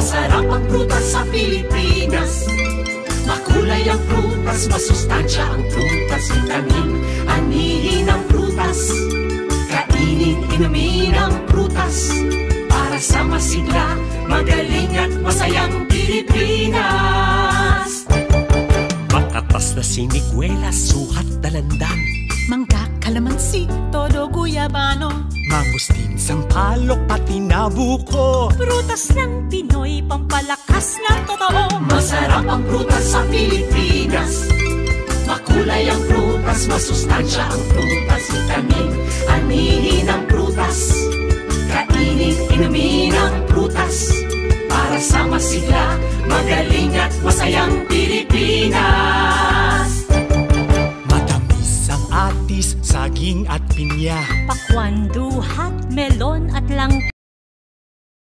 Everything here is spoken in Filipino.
Masarap ang prutas sa Pilipinas. Makulay ang prutas, masustansya ang prutas. Vitamin, anihin ang prutas. Kainin, inumin ang prutas. Para sa masigla, magaling at masayang Pilipinas. Makatas na siniguela, suhat dalandan. Mangga, kalamansi, todo guyabano. Mangustin, sampalok, pati nabuko. Prutas ng Pinoy, pampalakas ng totoo. Masarap ang prutas sa Pilipinas. Makulay ang prutas, masustansya ang prutas. Vitamin, anihin ang prutas. Kainin, inumin ang prutas. Para sa masigla, magaling at masayang